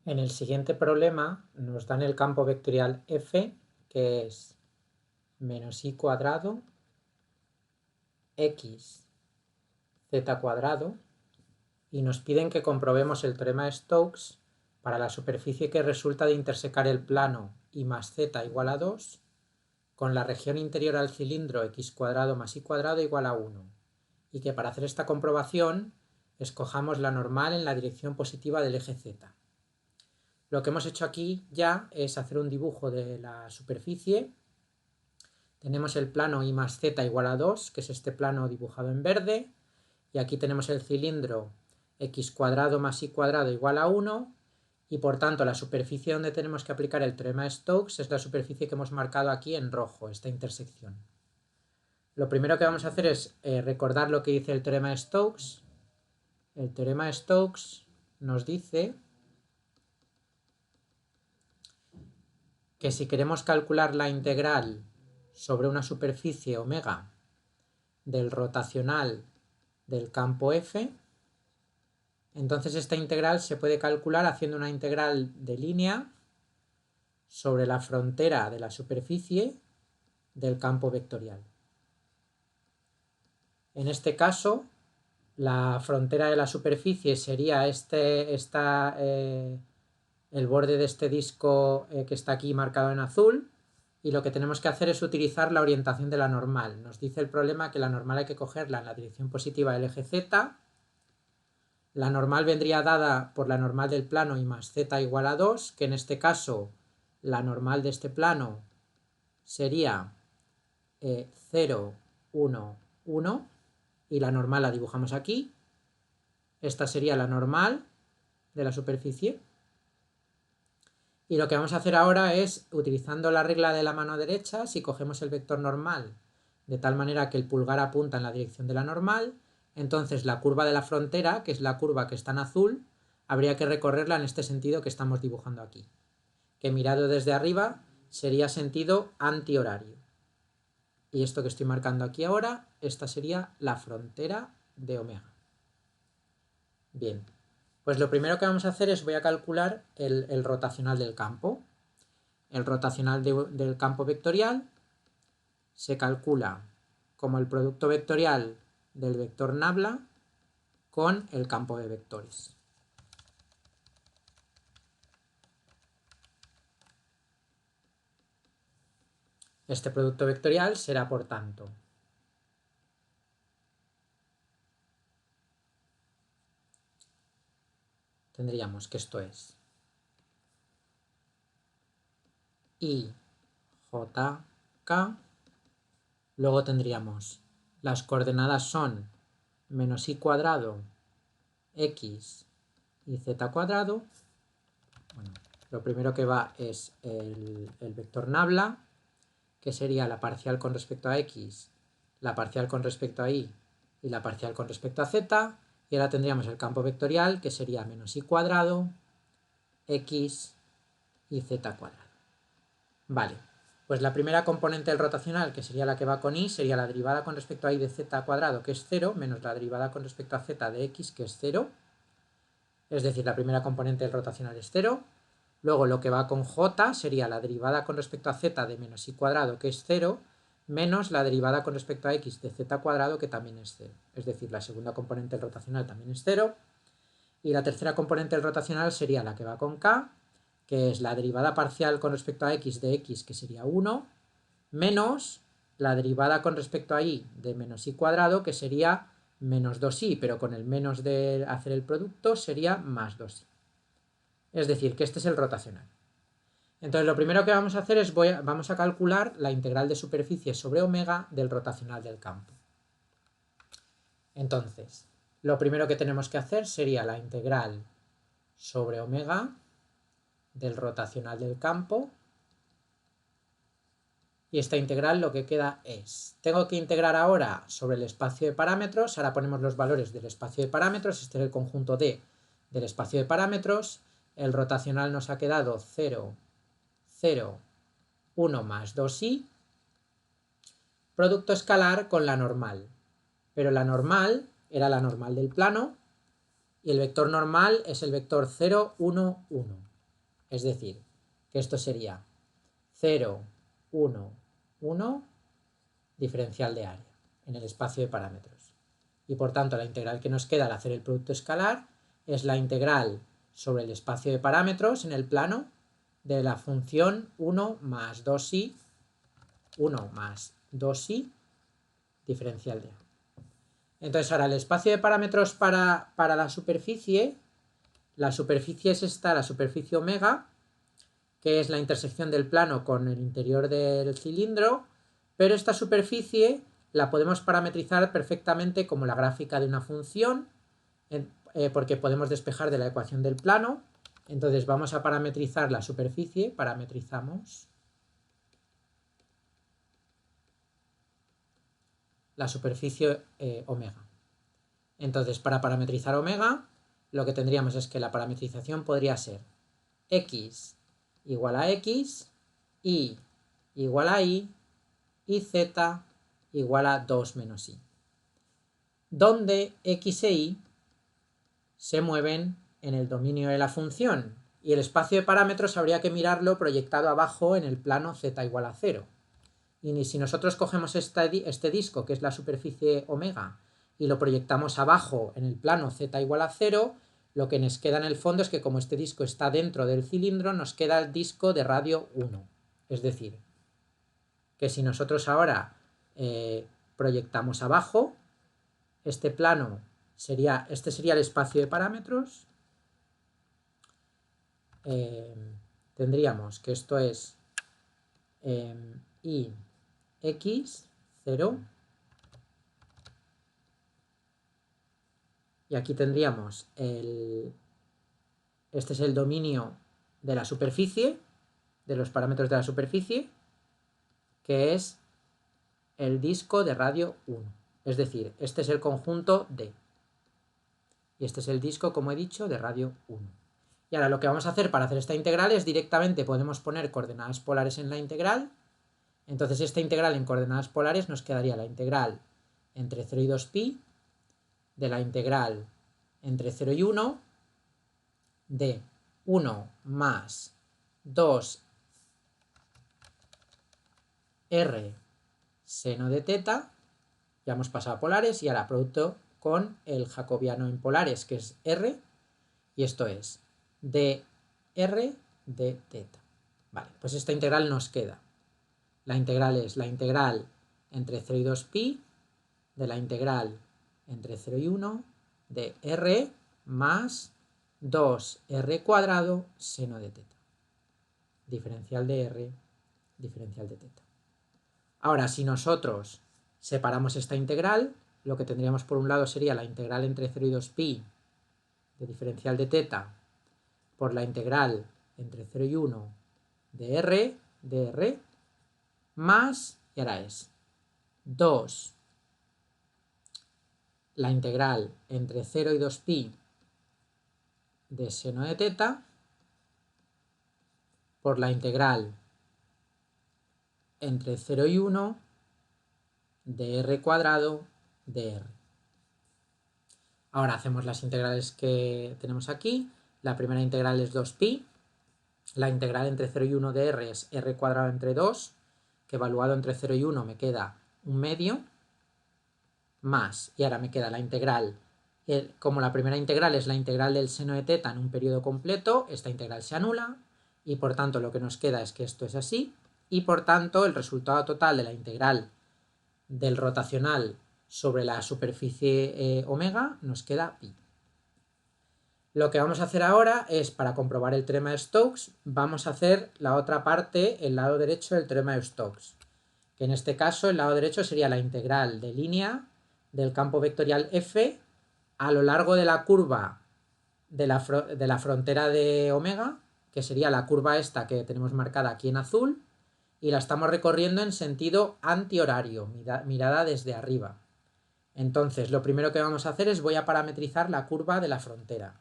En el siguiente problema nos dan el campo vectorial f, que es menos y cuadrado x z cuadrado, y nos piden que comprobemos el teorema de Stokes para la superficie que resulta de intersecar el plano y más z igual a 2 con la región interior al cilindro x cuadrado más y cuadrado igual a 1, y que para hacer esta comprobación escojamos la normal en la dirección positiva del eje z. Lo que hemos hecho aquí ya es hacer un dibujo de la superficie. Tenemos el plano y más z igual a 2, que es este plano dibujado en verde, y aquí tenemos el cilindro x cuadrado más y cuadrado igual a 1, y por tanto la superficie donde tenemos que aplicar el teorema de Stokes es la superficie que hemos marcado aquí en rojo, esta intersección. Lo primero que vamos a hacer es recordar lo que dice el teorema de Stokes. El teorema de Stokes nos dice que si queremos calcular la integral sobre una superficie omega del rotacional del campo f, entonces esta integral se puede calcular haciendo una integral de línea sobre la frontera de la superficie del campo vectorial. En este caso, la frontera de la superficie sería el borde de este disco que está aquí marcado en azul, y lo que tenemos que hacer es utilizar la orientación de la normal. Nos dice el problema que la normal hay que cogerla en la dirección positiva del eje z. La normal vendría dada por la normal del plano y más z igual a 2, que en este caso la normal de este plano sería 0, 1, 1, y la normal la dibujamos aquí. Esta sería la normal de la superficie. Y lo que vamos a hacer ahora es, utilizando la regla de la mano derecha, si cogemos el vector normal de tal manera que el pulgar apunta en la dirección de la normal, entonces la curva de la frontera, que es la curva que está en azul, habría que recorrerla en este sentido que estamos dibujando aquí, que mirado desde arriba sería sentido antihorario. Y esto que estoy marcando aquí ahora, esta sería la frontera de omega. Bien, pues lo primero que vamos a hacer es voy a calcular el rotacional del campo. El rotacional del campo vectorial se calcula como el producto vectorial del vector nabla con el campo de vectores. Este producto vectorial será, por tanto, tendríamos que esto es I, J, K. Luego tendríamos las coordenadas son menos I cuadrado, X y Z cuadrado. Bueno, lo primero que va es el vector nabla, que sería la parcial con respecto a X, la parcial con respecto a Y y la parcial con respecto a Z. Y ahora tendríamos el campo vectorial, que sería menos I cuadrado, X y Z cuadrado. Vale, pues la primera componente del rotacional, que sería la que va con Y, sería la derivada con respecto a Y de Z cuadrado, que es 0, menos la derivada con respecto a Z de X, que es 0. Es decir, la primera componente del rotacional es 0. Luego lo que va con J sería la derivada con respecto a Z de menos I cuadrado, que es 0, menos la derivada con respecto a X de Z cuadrado, que también es 0. Es decir, la segunda componente del rotacional también es 0. Y la tercera componente del rotacional sería la que va con K, que es la derivada parcial con respecto a X de X, que sería 1, menos la derivada con respecto a Y de menos I cuadrado, que sería menos 2i, pero con el menos de hacer el producto sería más 2i. Es decir, que este es el rotacional. Entonces lo primero que vamos a hacer es vamos a calcular la integral de superficie sobre omega del rotacional del campo. Entonces, lo primero que tenemos que hacer sería la integral sobre omega del rotacional del campo. Y esta integral lo que queda es, tengo que integrar ahora sobre el espacio de parámetros. Ahora ponemos los valores del espacio de parámetros. Este es el conjunto D del espacio de parámetros. El rotacional nos ha quedado 0, 0, 1 más 2i. Producto escalar con la normal. Pero la normal era la normal del plano. Y el vector normal es el vector 0, 1, 1. Es decir, que esto sería 0, 1, 1, diferencial de área en el espacio de parámetros. Y por tanto la integral que nos queda al hacer el producto escalar es la integral sobre el espacio de parámetros en el plano de la función 1 más 2i, 1 más 2i, diferencial de A. Entonces ahora el espacio de parámetros para la superficie es esta, la superficie omega, que es la intersección del plano con el interior del cilindro, pero esta superficie la podemos parametrizar perfectamente como la gráfica de una función, porque podemos despejar de la ecuación del plano. Entonces vamos a parametrizar la superficie, parametrizamos la superficie omega. Entonces para parametrizar omega, lo que tendríamos es que la parametrización podría ser x igual a x, y igual a y z igual a 2 menos i, donde x e y se mueven en el dominio de la función y el espacio de parámetros habría que mirarlo proyectado abajo en el plano z igual a 0. Y si nosotros cogemos este disco, que es la superficie omega, y lo proyectamos abajo en el plano z igual a 0, lo que nos queda en el fondo es que como este disco está dentro del cilindro, nos queda el disco de radio 1. Es decir, que si nosotros ahora proyectamos abajo, este plano sería, este sería el espacio de parámetros, tendríamos que esto es i x 0, y aquí tendríamos este es el dominio de la superficie, de los parámetros de la superficie, que es el disco de radio 1. Es decir, este es el conjunto D. Y este es el disco, como he dicho, de radio 1. Y ahora lo que vamos a hacer para hacer esta integral es directamente podemos poner coordenadas polares en la integral. Entonces esta integral en coordenadas polares nos quedaría la integral entre 0 y 2pi, de la integral entre 0 y 1, de 1 más 2 r seno de teta, ya hemos pasado a polares, y ahora producto con el jacobiano en polares, que es r, y esto es dr de teta. Vale, pues esta integral nos queda. La integral es la integral entre 0 y 2pi de la integral entre 0 y 1 de r más 2r cuadrado seno de teta. Diferencial de r, diferencial de teta. Ahora, si nosotros separamos esta integral, lo que tendríamos por un lado sería la integral entre 0 y 2pi de diferencial de teta por la integral entre 0 y 1 de r, más, y ahora es 2 la integral entre 0 y 2pi de seno de teta por la integral entre 0 y 1 de r cuadrado de r. Ahora hacemos las integrales que tenemos aquí. La primera integral es 2pi. La integral entre 0 y 1 de r es r cuadrado entre 2, que evaluado entre 0 y 1 me queda un medio, más, y ahora me queda la integral, como la primera integral es la integral del seno de teta en un periodo completo, esta integral se anula, y por tanto lo que nos queda es que esto es así, y por tanto el resultado total de la integral del rotacional sobre la superficie omega nos queda pi. Lo que vamos a hacer ahora es, para comprobar el teorema de Stokes, vamos a hacer la otra parte, el lado derecho del teorema de Stokes, que en este caso el lado derecho sería la integral de línea del campo vectorial f a lo largo de la curva de la frontera de omega, que sería la curva esta que tenemos marcada aquí en azul, y la estamos recorriendo en sentido antihorario, mirada desde arriba. Entonces, lo primero que vamos a hacer es voy a parametrizar la curva de la frontera.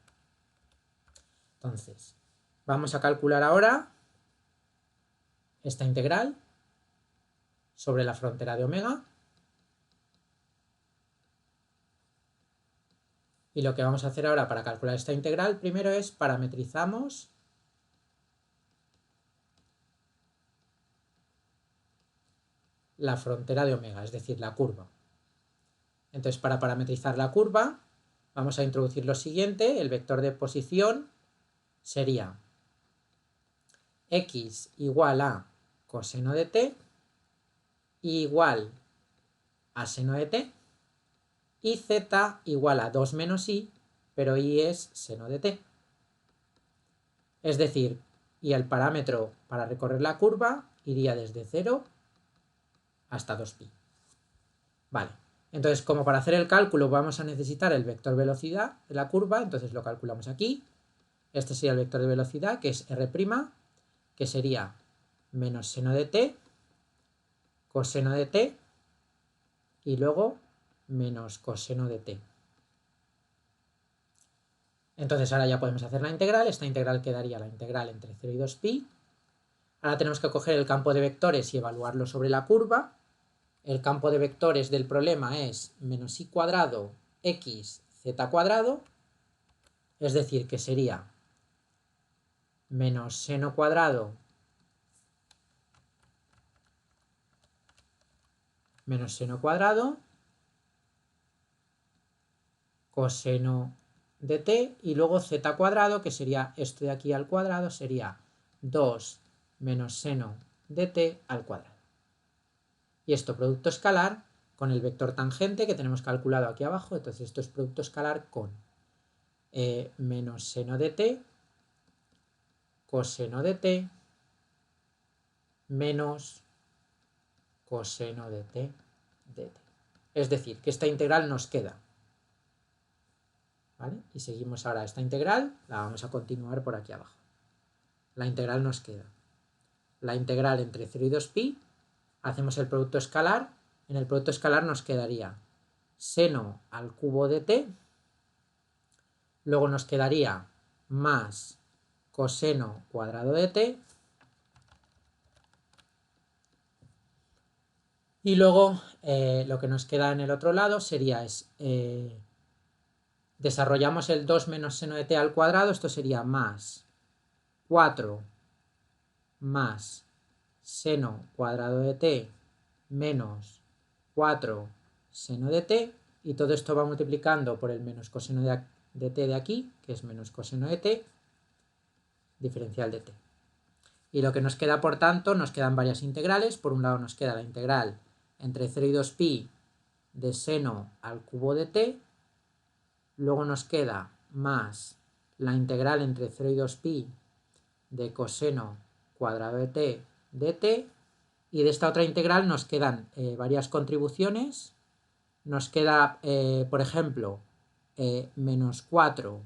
Entonces, vamos a calcular ahora esta integral sobre la frontera de omega. Y lo que vamos a hacer ahora para calcular esta integral primero es parametrizamos la frontera de omega, es decir, la curva. Entonces, para parametrizar la curva, vamos a introducir lo siguiente. El vector de posición sería x igual a coseno de t igual a seno de t y z igual a 2 menos i, pero i es seno de t. Es decir, y el parámetro para recorrer la curva iría desde 0 hasta 2pi. Vale, entonces como para hacer el cálculo vamos a necesitar el vector velocidad de la curva, entonces lo calculamos aquí. Este sería el vector de velocidad, que es r', que sería menos seno de t, coseno de t, y luego menos coseno de t. Entonces ahora ya podemos hacer la integral. Esta integral quedaría la integral entre 0 y 2pi. Ahora tenemos que coger el campo de vectores y evaluarlo sobre la curva. El campo de vectores del problema es menos i cuadrado x z cuadrado, es decir, que sería menos seno cuadrado coseno de t y luego z cuadrado, que sería esto de aquí al cuadrado, sería 2 menos seno de t al cuadrado. Y esto producto escalar con el vector tangente que tenemos calculado aquí abajo. Entonces esto es producto escalar con menos seno de t, coseno de t, menos coseno de t de t. Es decir, que esta integral nos queda. ¿Vale? Y seguimos ahora esta integral, la vamos a continuar por aquí abajo. La integral nos queda. La integral entre 0 y 2pi, hacemos el producto escalar. En el producto escalar nos quedaría seno al cubo de t, luego nos quedaría más coseno cuadrado de t, y luego lo que nos queda en el otro lado sería desarrollamos el 2 menos seno de t al cuadrado, esto sería más 4 más seno cuadrado de t menos 4 seno de t, y todo esto va multiplicando por el menos coseno de t de aquí, que es menos coseno de t, diferencial de t. Y lo que nos queda, por tanto, nos quedan varias integrales. Por un lado nos queda la integral entre 0 y 2pi de seno al cubo de t, luego nos queda más la integral entre 0 y 2pi de coseno cuadrado de t, y de esta otra integral nos quedan varias contribuciones. Nos queda, por ejemplo, menos 4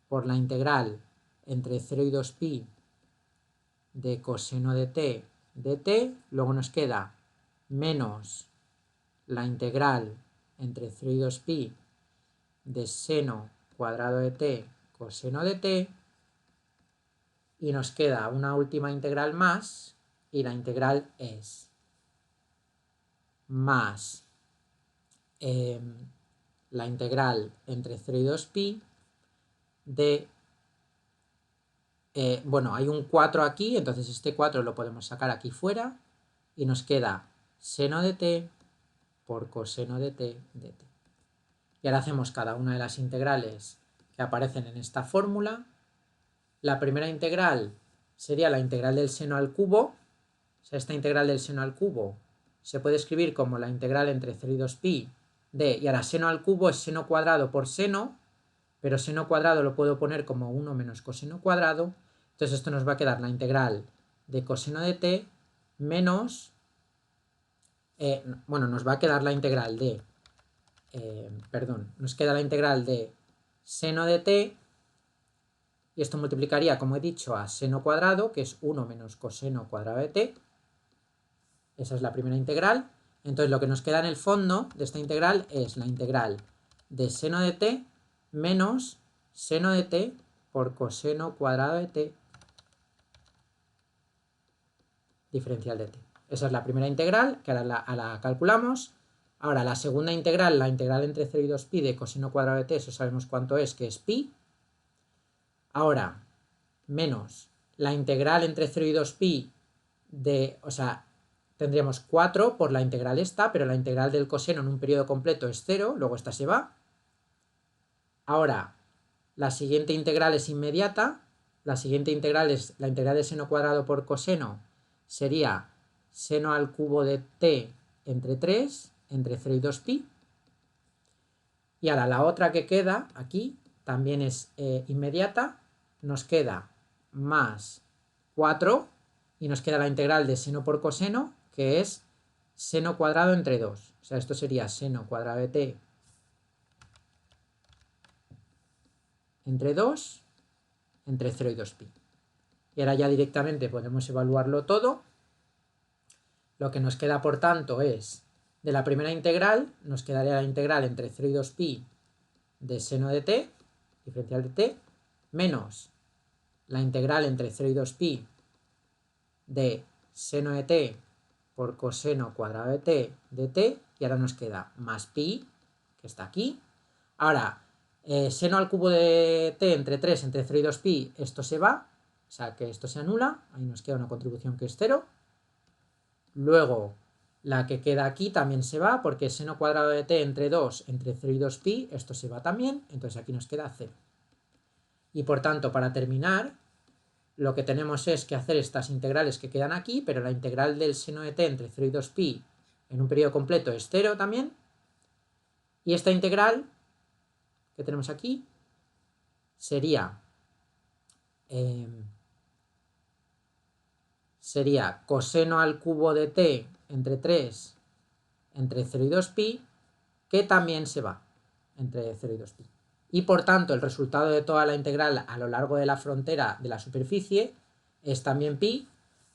por la integral entre 0 y 2pi de coseno de t, luego nos queda menos la integral entre 0 y 2pi de seno cuadrado de t coseno de t, y nos queda una última integral más, y la integral es más la integral entre 0 y 2pi de bueno, hay un 4 aquí, entonces este 4 lo podemos sacar aquí fuera y nos queda seno de t por coseno de t de t. Y ahora hacemos cada una de las integrales que aparecen en esta fórmula. La primera integral sería la integral del seno al cubo. O sea, esta integral del seno al cubo se puede escribir como la integral entre 0 y 2pi de, y ahora seno al cubo es seno cuadrado por seno, pero seno cuadrado lo puedo poner como 1 menos coseno cuadrado. Entonces esto nos va a quedar la integral de coseno de t menos, nos va a quedar la integral de, nos queda la integral de seno de t, y esto multiplicaría, como he dicho, a seno cuadrado, que es 1 menos coseno cuadrado de t. Esa es la primera integral. Entonces lo que nos queda en el fondo de esta integral es la integral de seno de t menos seno de t por coseno cuadrado de t diferencial de t. Esa es la primera integral, que ahora la calculamos. Ahora la segunda integral, la integral entre 0 y 2pi de coseno cuadrado de t, eso sabemos cuánto es, que es pi. Ahora, menos la integral entre 0 y 2pi de, tendríamos 4 por la integral esta, pero la integral del coseno en un periodo completo es 0, luego esta se va. Ahora, la siguiente integral es inmediata, la siguiente integral es la integral de seno cuadrado por coseno, sería seno al cubo de t entre 3, entre 0 y 2pi. Y ahora la otra que queda aquí también es inmediata, nos queda más 4 y nos queda la integral de seno por coseno, que es seno cuadrado entre 2. O sea, esto sería seno cuadrado de t entre 2, entre 0 y 2pi. Y ahora ya directamente podemos evaluarlo todo. Lo que nos queda, por tanto, es de la primera integral, nos quedaría la integral entre 0 y 2pi de seno de t, diferencial de t, menos la integral entre 0 y 2pi de seno de t por coseno cuadrado de t, y ahora nos queda más pi, que está aquí. Ahora, seno al cubo de t entre 3, entre 0 y 2pi, esto se va, o sea que esto se anula, ahí nos queda una contribución que es 0. Luego, la que queda aquí también se va, porque seno cuadrado de t entre 2, entre 0 y 2pi, esto se va también, entonces aquí nos queda 0. Y por tanto, para terminar, lo que tenemos es que hacer estas integrales que quedan aquí, pero la integral del seno de t entre 0 y 2pi en un periodo completo es 0 también. Y esta integral que tenemos aquí sería coseno al cubo de t entre 3 entre 0 y 2pi, que también se va entre 0 y 2pi. Y por tanto el resultado de toda la integral a lo largo de la frontera de la superficie es también pi,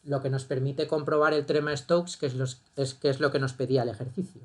lo que nos permite comprobar el teorema de Stokes, que es lo que nos pedía el ejercicio.